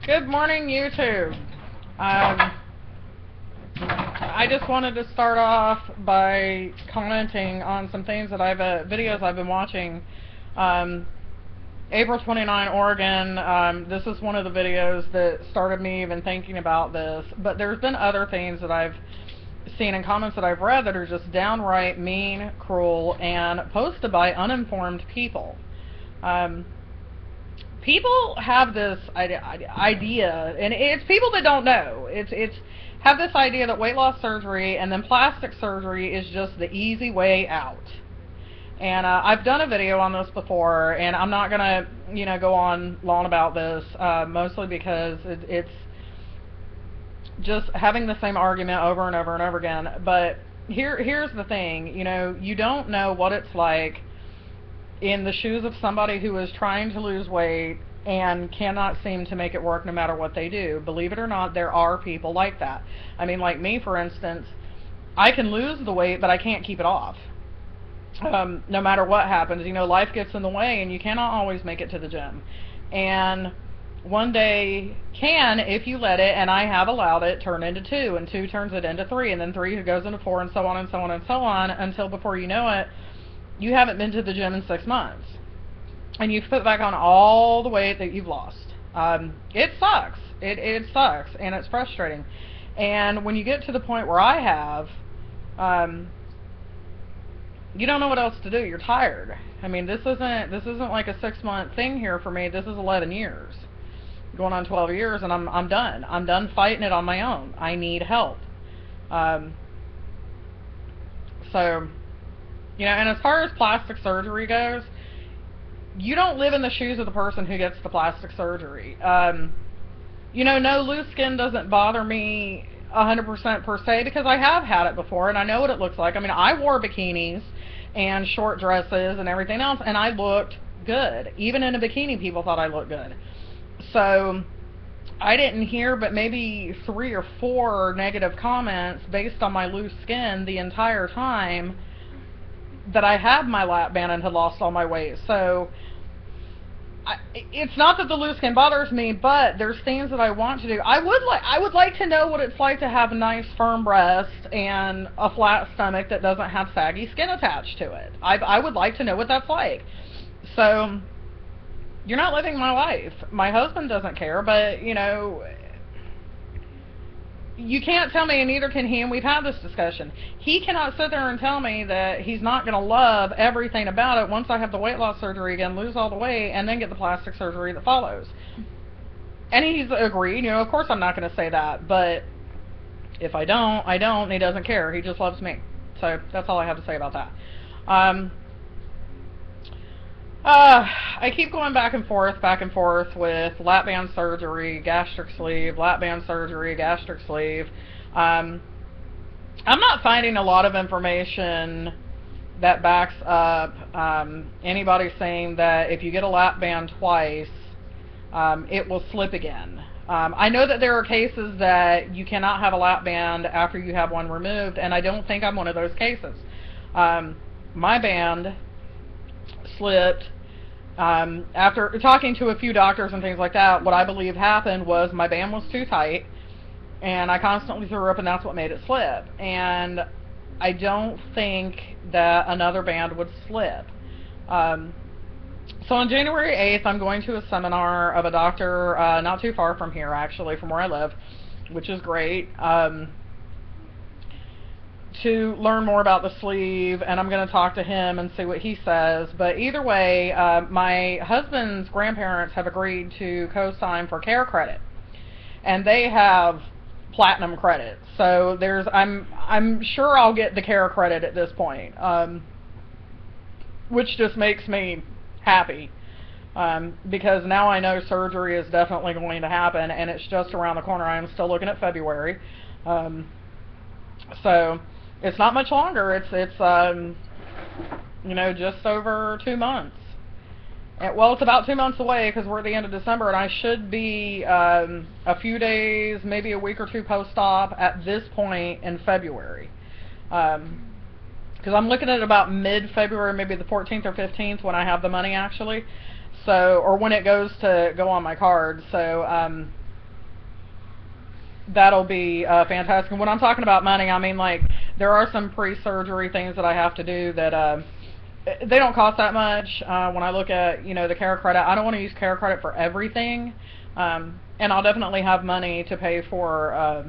Good morning, YouTube. I just wanted to start off by commenting on some things that videos I've been watching. April 29, Oregon, this is one of the videos that started me even thinking about this, but there's been other things that I've seen and comments that I've read that are just downright mean, cruel, and posted by uninformed people. People have this idea, and it's people that don't know. It's have this idea that weight loss surgery and then plastic surgery is just the easy way out. And I've done a video on this before, and I'm not gonna, go on long about this, mostly because it's just having the same argument over and over and over again. But here's the thing, you don't know what it's like in the shoes of somebody who is trying to lose weight and cannot seem to make it work no matter what they do. Believe it or not, there are people like that. I mean, like me, for instance, I can lose the weight, but I can't keep it off. No matter what happens, life gets in the way, and you cannot always make it to the gym. And one day can, if you let it, and I have allowed it, turn into 2, and 2 turns it into 3, and then 3 goes into 4, and so on and so on and so on, until before you know it, you haven't been to the gym in 6 months. And you've put back on all the weight that you've lost. It sucks. It sucks, and it's frustrating. And when you get to the point where I have, you don't know what else to do. You're tired. I mean, this isn't like a 6-month thing here for me. This is 11 years, going on 12 years, and I'm done. I'm done fighting it on my own. I need help. So, and as far as plastic surgery goes, you don't live in the shoes of the person who gets the plastic surgery. No, loose skin doesn't bother me 100% per se, because I have had it before and I know what it looks like. I mean, I wore bikinis and short dresses and everything else, and I looked good. Even in a bikini, people thought I looked good. So I didn't hear but maybe 3 or 4 negative comments based on my loose skin the entire time that I had my lap band and had lost all my weight. So it's not that the loose skin bothers me, but there's things that I want to do. I would like to know what it's like to have nice firm breasts and a flat stomach that doesn't have saggy skin attached to it. I would like to know what that's like. So you're not living my life. My husband doesn't care, but you can't tell me, and neither can he, and we've had this discussion. He cannot sit there and tell me that he's not going to love everything about it once I have the weight loss surgery again, lose all the weight, and then get the plastic surgery that follows. And he's agreed. Of course I'm not going to say that, but if I don't, I don't, and he doesn't care. He just loves me. So that's all I have to say about that. I keep going back and forth with lap band surgery, gastric sleeve, lap band surgery, gastric sleeve. I'm not finding a lot of information that backs up anybody saying that if you get a lap band twice, it will slip again. I know that there are cases that you cannot have a lap band after you have one removed, and I don't think I'm one of those cases. My band slipped after talking to a few doctors and things like that. What I believe happened was my band was too tight, and I constantly threw up, and that's what made it slip. And I don't think that another band would slip. So on January 8th, I'm going to a seminar of a doctor not too far from here, actually, from where I live, which is great, to learn more about the sleeve, and I'm going to talk to him and see what he says. But either way, my husband's grandparents have agreed to co-sign for care credit, and they have platinum credit. So I'm sure I'll get the care credit at this point, which just makes me happy, because now I know surgery is definitely going to happen, and it's just around the corner. I am still looking at February, so it's not much longer. It's just over 2 months. Well, it's about 2 months away, because we're at the end of December, and I should be a few days, maybe a week or 2 post-op at this point in February. Because I'm looking at about mid-February, maybe the 14th or 15th, when I have the money, actually. So, or when it goes to go on my card. So, that'll be fantastic. And when I'm talking about money, I mean, like, there are some pre-surgery things that I have to do that they don't cost that much. When I look at, you know, the care credit, I don't want to use care credit for everything. And I'll definitely have money to pay for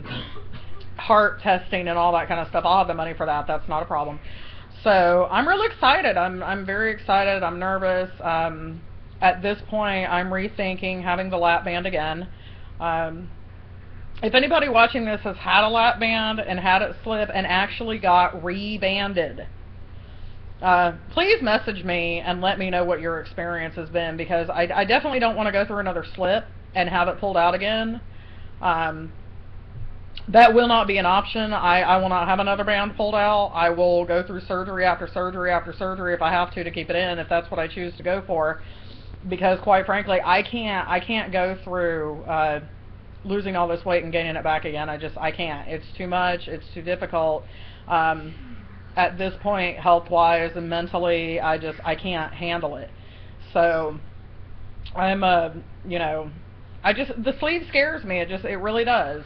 heart testing and all that kind of stuff. I'll have the money for that. That's not a problem. So I'm really excited. I'm very excited. I'm nervous. At this point, I'm rethinking having the lap band again. If anybody watching this has had a lap band and had it slip and actually got rebanded, please message me and let me know what your experience has been, because I definitely don't want to go through another slip and have it pulled out again. That will not be an option. I will not have another band pulled out. I will go through surgery after surgery after surgery if I have to keep it in, if that's what I choose to go for. Because quite frankly, I can't go through losing all this weight and gaining it back again. I can't. It's too much. It's too difficult. At this point, health-wise and mentally, I can't handle it. So I'm you know, the sleeve scares me. It really does.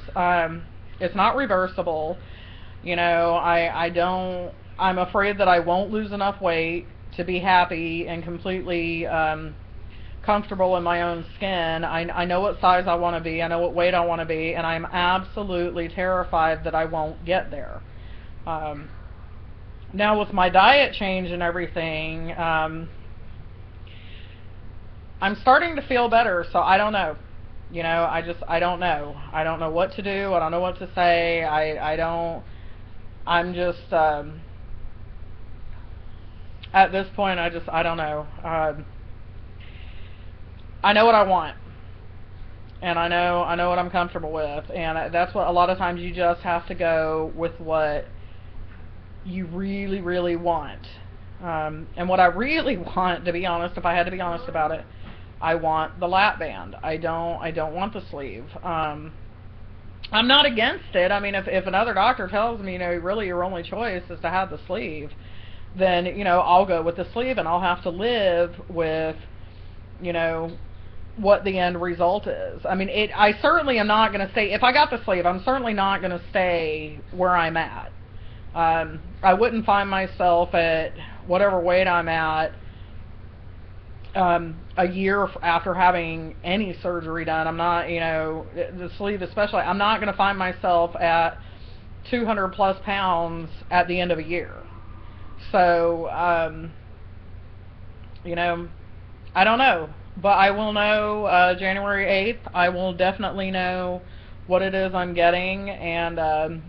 It's not reversible. You know, I'm afraid that I won't lose enough weight to be happy and completely comfortable in my own skin. I know what size I want to be. I know what weight I want to be, and I'm absolutely terrified that I won't get there. Now with my diet change and everything, I'm starting to feel better, so I don't know. You know, I don't know. I don't know what to do. I don't know what to say. I'm just, at this point, I don't know. I know what I want, and I know what I'm comfortable with, and that's what a lot of times you just have to go with what you really, really want. And what I really want, to be honest, if I had to be honest about it, I want the lap band. I don't want the sleeve. I'm not against it. I mean, if another doctor tells me, you know, really your only choice is to have the sleeve, then, you know, I'll go with the sleeve, and I'll have to live with, you know, what the end result is. I mean, I certainly am not going to stay, if I got the sleeve, I'm certainly not going to stay where I'm at. I wouldn't find myself at whatever weight I'm at a year after having any surgery done. I'm not, you know, the sleeve especially, I'm not going to find myself at 200 plus pounds at the end of a year. So, you know, I don't know. But I will know January 8th. I will definitely know what it is I'm getting, and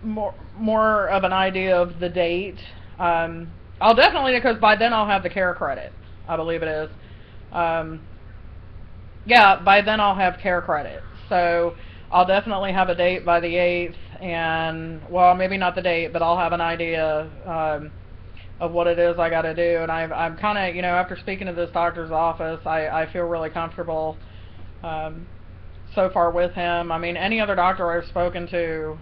more of an idea of the date. I'll definitely, because by then I'll have the care credit, I believe it is. Yeah, by then I'll have care credit. So I'll definitely have a date by the 8th, and, well, maybe not the date, but I'll have an idea of what it is I got to do. And I'm kind of, you know, after speaking to this doctor's office, I feel really comfortable so far with him. I mean, any other doctor I've spoken to,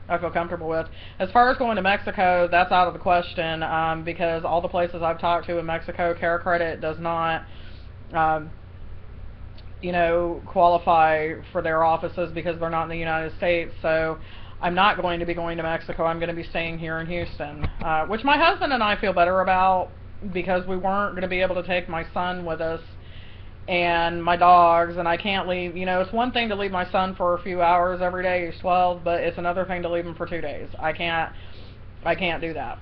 I feel comfortable with. As far as going to Mexico, that's out of the question, because all the places I've talked to in Mexico, care credit does not, you know, qualify for their offices because they're not in the United States. So I'm not going to be going to Mexico. I'm going to be staying here in Houston, which my husband and I feel better about, because we weren't going to be able to take my son with us and my dogs, and I can't leave. You know, it's one thing to leave my son for a few hours every day. He's 12, but it's another thing to leave him for 2 days. I can't do that.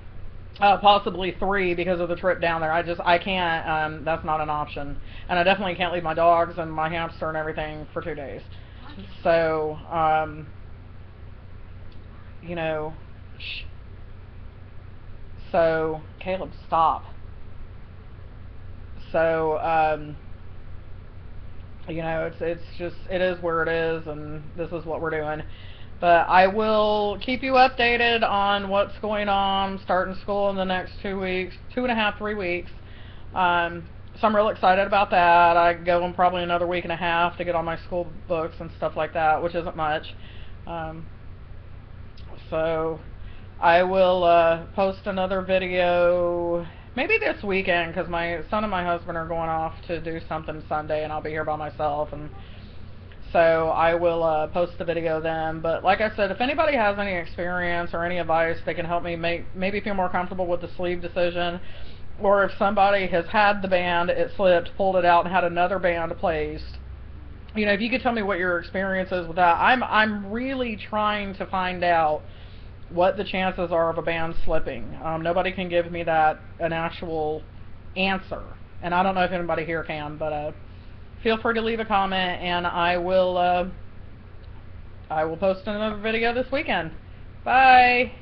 Possibly 3 because of the trip down there. I can't. That's not an option. And I definitely can't leave my dogs and my hamster and everything for 2 days. So, you know, so, Caleb, stop. So, you know, it's just, it is where it is, and this is what we're doing. But I will keep you updated on what's going on, starting school in the next 2 weeks, 2.5, 3 weeks. So I'm real excited about that. I go in probably another week and a half to get all my school books and stuff like that, which isn't much. So I will post another video maybe this weekend, because my son and my husband are going off to do something Sunday, and I'll be here by myself. And So I will post the video then. But like I said, if anybody has any experience or any advice that can help me maybe feel more comfortable with the sleeve decision, or if somebody has had the band, it slipped, pulled it out, and had another band placed, you know, if you could tell me what your experience is with that. I'm really trying to find out what the chances are of a band slipping. Nobody can give me an actual answer, and I don't know if anybody here can, but feel free to leave a comment, and I will post another video this weekend. Bye.